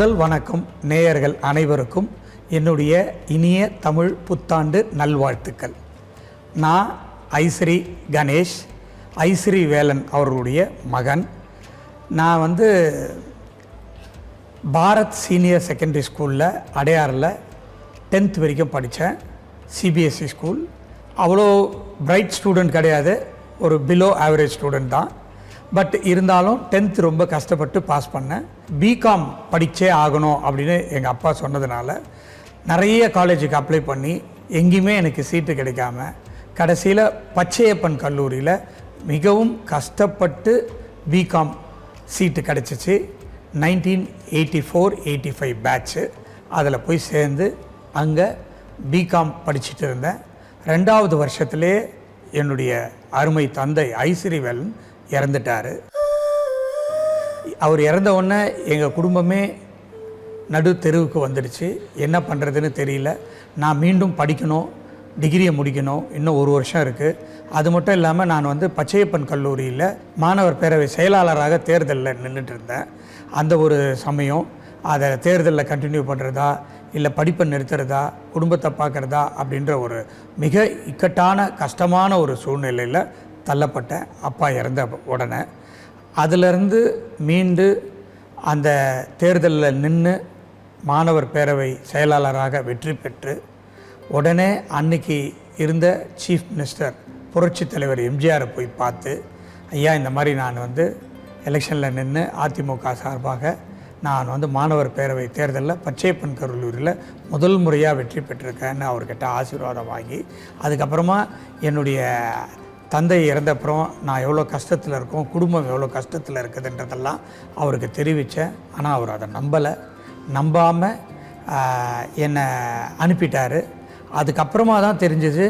முதல் வணக்கம் நேயர்கள் அனைவருக்கும் என்னுடைய இனிய தமிழ் புத்தாண்டு நல்வாழ்த்துக்கள். நான் ஐஸ்ரீ கணேஷ், ஐஸ்ரீ வேலன் அவர்களுடைய மகன். நான் பாரத் சீனியர் செகண்டரி ஸ்கூலில் அடையாறில் 10th வரைக்கும் படித்தேன். CBSE school. அவ்வளோ பிரைட் ஸ்டூடெண்ட் கிடையாது, ஒரு பிலோ ஆவரேஜ் ஸ்டூடெண்ட் தான். பட் இருந்தாலும் 10th ரொம்ப கஷ்டப்பட்டு பாஸ் பண்ணேன். பிகாம் படித்தே ஆகணும் அப்படின்னு எங்கள் அப்பா சொன்னதுனால நிறைய காலேஜுக்கு அப்ளை பண்ணி எங்கேயுமே எனக்கு சீட்டு கிடைக்காம கடைசியில் பச்சையப்பன் கல்லூரியில் மிகவும் கஷ்டப்பட்டு பிகாம் சீட்டு கிடச்சிச்சு. 1984-85 பேட்ச்சு. அதில் போய் சேர்ந்து அங்கே பிகாம் படிச்சுட்டு இருந்தேன். 2வது வருஷத்துலேயே என்னுடைய அருமை தந்தை ஐஸ்ரீ வேலன் இறந்துட்டார். அவர் இறந்த உடனே எங்கள் குடும்பமே நடு தெருவுக்கு வந்துடுச்சு. என்ன பண்ணுறதுன்னு தெரியல. நான் மீண்டும் படிக்கணும், டிகிரியை முடிக்கணும், இன்னும் 1 வருஷம் இருக்குது. அது மட்டும் இல்லாமல் நான் பச்சையப்பன் கல்லூரியில் மாணவர் பேரவை செயலாளராக தேர்தலில் நின்றுட்டு இருந்தேன். அந்த ஒரு சமயம் அதை தேர்தலில் கண்டினியூ பண்ணுறதா இல்லை படிப்பை நிறுத்துறதா குடும்பத்தை பார்க்குறதா அப்படின்ற ஒரு மிக இக்கட்டான கஷ்டமான ஒரு சூழ்நிலையில் தள்ளப்பட்டேன். அப்பா இறந்த உடனே அதிலிருந்து மீண்டு அந்த தேர்தலில் நின்று மாணவர் பேரவை செயலாளராக வெற்றி பெற்று உடனே அன்னைக்கு இருந்த சீஃப் மினிஸ்டர் புரட்சி தலைவர் எம்ஜிஆரை போய் பார்த்து, ஐயா இந்த மாதிரி நான் எலெக்ஷனில் நின்று அதிமுக சார்பாக நான் மாணவர் பேரவை தேர்தலில் பச்சையப்பன் கல்லூரியில் முதல் முறையாக வெற்றி பெற்றிருக்கேன்னு அவர்கிட்ட ஆசீர்வாதம் வாங்கி, அதுக்கப்புறமா என்னுடைய தந்தை இறந்தப்புறம் நான் எவ்வளோ கஷ்டத்தில் இருக்கோம், குடும்பம் எவ்வளோ கஷ்டத்தில் இருக்குதுன்றதெல்லாம் அவருக்கு தெரிவித்தேன். ஆனால் அவர் அதை நம்பாமல் என்னை அனுப்பிட்டார். அதுக்கப்புறமா தான் தெரிஞ்சது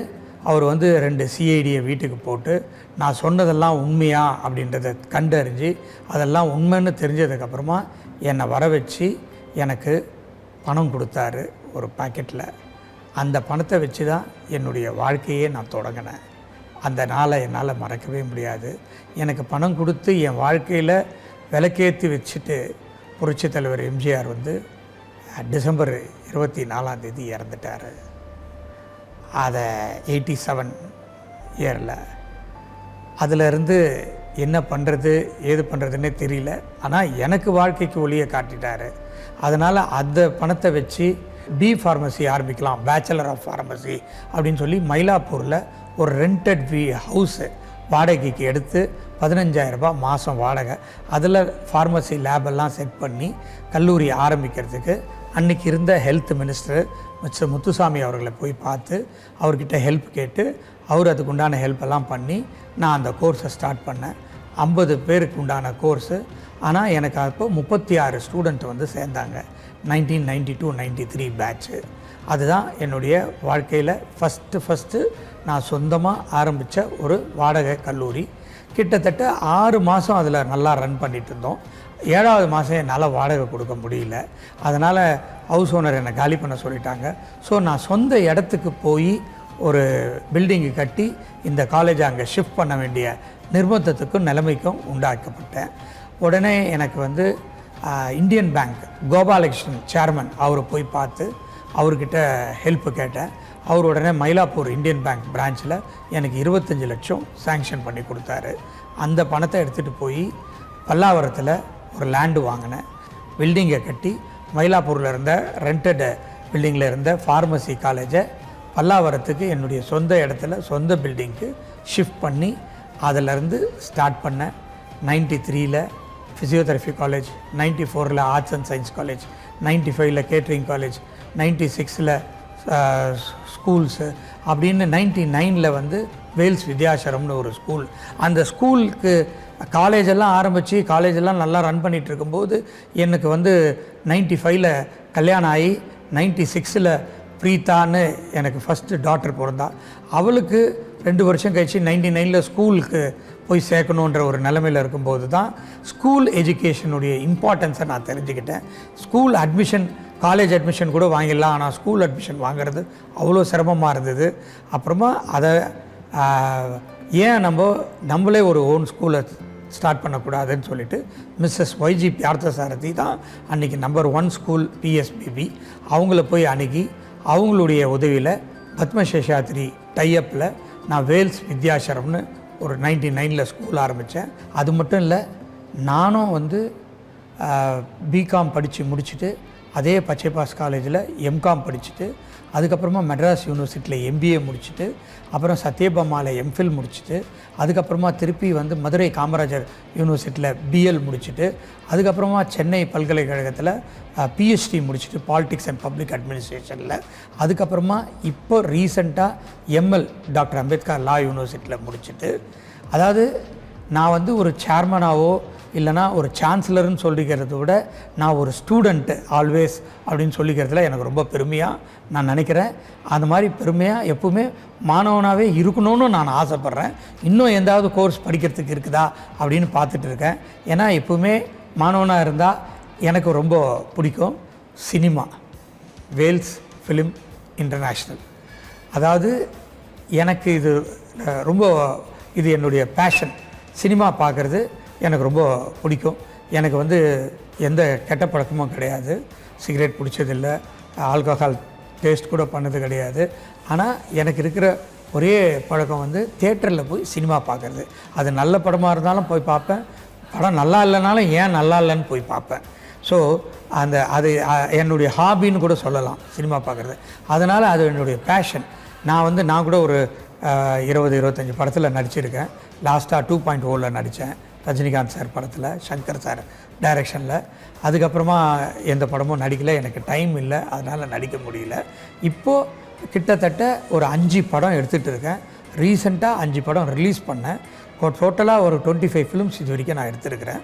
அவர் 2 சிஐடியை வீட்டுக்கு போட்டு நான் சொன்னதெல்லாம் உண்மையா அப்படின்றத கண்டறிஞ்சு அதெல்லாம் உண்மைன்னு தெரிஞ்சதுக்கப்புறமா என்னை வர வச்சு எனக்கு பணம் கொடுத்தாரு ஒரு பாக்கெட்டில். அந்த பணத்தை வச்சு தான் என்னுடைய வாழ்க்கையே நான் தொடங்கினேன். அந்த நாளை என்னால் மறக்கவே முடியாது. எனக்கு பணம் கொடுத்து என் வாழ்க்கையில் விளக்கேற்றி வச்சுட்டு புரட்சி தலைவர் எம்ஜிஆர் டிசம்பர் 24ஆம் தேதி இறந்துட்டார். அதை 87 இயரில். அதிலிருந்து என்ன பண்ணுறது ஏது பண்ணுறதுன்னே தெரியல. ஆனால் எனக்கு வாழ்க்கைக்கு ஒளியை காட்டிட்டார். அதனால் அந்த பணத்தை வச்சு பி ஃபார்மசி ஆரம்பிக்கலாம், பேச்சுலர் ஆஃப் ஃபார்மசி அப்படின்னு சொல்லி மயிலாப்பூரில் ஒரு ரெண்டட் ஹவுஸு வாடகைக்கு எடுத்து 15,000 ரூபாய் மாதம் வாடகை. அதில் ஃபார்மசி லேபெல்லாம் செட் பண்ணி கல்லூரி ஆரம்பிக்கிறதுக்கு அன்றைக்கி இருந்த ஹெல்த் மினிஸ்டர் மிஸ்டர் முத்துசாமி அவர்களை போய் பார்த்து அவர்கிட்ட ஹெல்ப் கேட்டு அவர் அதுக்கு உண்டான ஹெல்ப்பெல்லாம் பண்ணி நான் அந்த கோர்ஸை ஸ்டார்ட் பண்ணேன். 50 பேருக்கு உண்டான கோர்ஸு. ஆனால் எனக்கு அப்போ 36 ஸ்டூடெண்ட் சேர்ந்தாங்க. 1992-93 பேட்ச்சு. அதுதான் என்னுடைய வாழ்க்கையில் ஃபஸ்ட்டு நான் சொந்தமாக ஆரம்பித்த ஒரு வாடகை கல்லூரி. கிட்டத்தட்ட 6 மாதம் அதில் நல்லா ரன் பண்ணிகிட்டு இருந்தோம். 7வது மாதம் என்னால் வாடகை கொடுக்க முடியல. அதனால் ஹவுஸ் ஓனர் என்னை காலி பண்ண சொல்லிட்டாங்க. ஸோ நான் சொந்த இடத்துக்கு போய் ஒரு பில்டிங்கு கட்டி இந்த காலேஜை அங்கே ஷிஃப்ட் பண்ண வேண்டிய நிர்பந்தத்துக்கும் நிலைமைக்கும் உண்டாக்கப்பட்டேன். உடனே எனக்கு இந்தியன் பேங்க் கோபாலகிருஷ்ணன் சேர்மன் அவரை போய் பார்த்து அவர்கிட்ட ஹெல்ப்பு கேட்டேன். அவர் உடனே மயிலாப்பூர் இந்தியன் பேங்க் பிரான்ச்சில் எனக்கு 25 லட்சம் சேங்ஷன் பண்ணி கொடுத்தாரு. அந்த பணத்தை எடுத்துகிட்டு போய் பல்லாவரத்தில் ஒரு லேண்டு வாங்கினேன். பில்டிங்கை கட்டி மயிலாப்பூரில் இருந்த ரெண்டட் பில்டிங்கில் இருந்த ஃபார்மசி காலேஜை பல்லாவரத்துக்கு என்னுடைய சொந்த இடத்துல சொந்த பில்டிங்க்கு ஷிஃப்ட் பண்ணி அதிலேருந்து ஸ்டார்ட் பண்ணேன். 93ல் ஃபிசியோதெரபி காலேஜ், 94ல் ஆர்ட்ஸ் அண்ட் சயின்ஸ் காலேஜ், 95ல் கேட்ரிங் காலேஜ், 96ல் ஸ்கூல்ஸு அப்படின்னு 99ல் வேல்ஸ் வித்யாசரம்னு ஒரு ஸ்கூல். அந்த ஸ்கூலுக்கு காலேஜெல்லாம் ஆரம்பித்து காலேஜெல்லாம் நல்லா ரன் பண்ணிகிட்டு இருக்கும்போது எனக்கு 95ல் கல்யாணம் ஆகி 96ல் ப்ரீத்தான்னு எனக்கு ஃபஸ்ட்டு டாக்டர் பிறந்தா. அவளுக்கு 2 வருஷம் கழிச்சு 99ல் ஸ்கூலுக்கு போய் சேர்க்கணுன்ற ஒரு நிலைமையில் இருக்கும்போது தான் ஸ்கூல் எஜுகேஷனுடைய இம்பார்ட்டன்ஸை நான் தெரிஞ்சுக்கிட்டேன். ஸ்கூல் அட்மிஷன், காலேஜ் அட்மிஷன் கூட வாங்கிடலாம், ஆனால் ஸ்கூல் அட்மிஷன் வாங்கிறது அவ்வளோ சிரமமாக இருந்தது. அப்புறமா அதை ஏன் நம்மளே ஒரு ஓன் ஸ்கூலை ஸ்டார்ட் பண்ணக்கூடாதுன்னு சொல்லிட்டு மிஸ்ஸஸ் ஒய்ஜி பார்த்தசாரதி தான் அன்றைக்கி நம்பர் 1 ஸ்கூல் பிஎஸ்பிபி அவங்கள போய் அணுகி அவங்களுடைய உதவியில் பத்மசேஷாத்ரி டைஅப்பில் நான் வேல்ஸ் வித்யாசரம்னு ஒரு 99 ஸ்கூல் ஆரம்பித்தேன். அது மட்டும் இல்லை, நானும் வந்து பிகாம் படித்து முடிச்சுட்டு அதே பச்சைபாஸ் காலேஜில் எம்காம் படிச்சுட்டு அதுக்கப்புறமா மெட்ராஸ் யூனிவர்சிட்டியில் எம்பிஏ முடிச்சுட்டு அப்புறம் சத்யபாமாவில் எம்ஃபில் முடிச்சுட்டு அதுக்கப்புறமா திருப்பி வந்து மதுரை காமராஜர் யூனிவர்சிட்டியில் பிஎல் முடிச்சுட்டு அதுக்கப்புறமா சென்னை பல்கலைக்கழகத்தில் பிஹெச்டி முடிச்சுட்டு பாலிட்டிக்ஸ் அண்ட் பப்ளிக் அட்மினிஸ்ட்ரேஷனில் அதுக்கப்புறமா இப்போ ரீசெண்டாக எம்எல் டாக்டர் அம்பேத்கர் லா யூனிவர்சிட்டியில் முடிச்சுட்டு, அதாவது நான் வந்து ஒரு சேர்மனாவோ இல்லைனா ஒரு சான்சலர்னு சொல்லிக்கிறத விட நான் ஒரு ஸ்டூடெண்ட்டு ஆல்வேஸ் அப்படின்னு சொல்லிக்கிறதுல எனக்கு ரொம்ப பெருமையாக நான் நினைக்கிறேன். அந்த மாதிரி பெருமையாக எப்பவுமே மாணவனாகவே இருக்கணும்னு நான் ஆசைப்பட்றேன். இன்னும் எந்தாவது கோர்ஸ் படிக்கிறதுக்கு இருக்குதா அப்படின்னு பார்த்துட்டு இருக்கேன். ஏன்னா எப்பவுமே மாணவனாக இருந்தால் எனக்கு ரொம்ப பிடிக்கும் சினிமா, வேல்ஸ் ஃபிலிம் இன்டர்நேஷ்னல். அதாவது எனக்கு இது ரொம்ப இது என்னுடைய பேஷன். சினிமா பார்க்குறது எனக்கு ரொம்ப பிடிக்கும். எனக்கு வந்து எந்த கெட்ட பழக்கமும் கிடையாது. சிகரெட் பிடிச்சதில்லை, ஆல்கஹால் டேஸ்ட் கூட பண்ணது கிடையாது. ஆனால் எனக்கு இருக்கிற ஒரே பழக்கம் வந்து தியேட்டரில் போய் சினிமா பார்க்குறது. அது நல்ல படமாக இருந்தாலும் போய் பார்ப்பேன், படம் நல்லா இல்லைனாலும் ஏன் நல்லா இல்லைன்னு போய் பார்ப்பேன். ஸோ அது என்னுடைய ஹாபின்னு கூட சொல்லலாம் சினிமா பார்க்குறது. அதனால் அது என்னுடைய பேஷன். நான் கூட ஒரு 20-25 படத்தில் நடிச்சிருக்கேன். லாஸ்ட்டாக 2.0 நடித்தேன், ரஜினிகாந்த் சார் படத்தில், சங்கர் சார் டைரக்ஷனில். அதுக்கப்புறமா எந்த படமும் நடிக்கலை, எனக்கு டைம் இல்லை, அதனால் நடிக்க முடியல. இப்போது கிட்டத்தட்ட ஒரு 5 படம் எடுத்துகிட்டு இருக்கேன். ரீசெண்டாக 5 படம் ரிலீஸ் பண்ணேன். டோட்டலாக ஒரு 25 ஃபிலிம்ஸ் இது வரைக்கும் நான் எடுத்துருக்கிறேன்.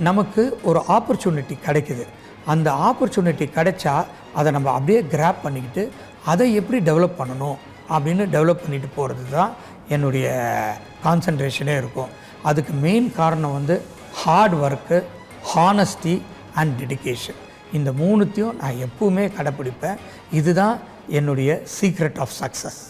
நமக்கு ஒரு ஆப்பர்ச்சுனிட்டி கிடைக்குது. அந்த ஆப்பர்ச்சுனிட்டி கிடைச்சா அதை நம்ம அப்படியே கிராப் பண்ணிக்கிட்டு அதை எப்படி டெவலப் பண்ணணும் அப்படின்னு டெவலப் பண்ணிட்டு போகிறது தான் என்னுடைய கான்சன்ட்ரேஷனே இருக்கும். அதுக்கு மெயின் காரணம் வந்து hard work, honesty and dedication. இந்த 3த்தையும் நான் எப்பவுமே கடைப்பிடிப்பேன். இதுதான் என்னுடைய சீக்ரெட் ஆஃப் சக்ஸஸ்.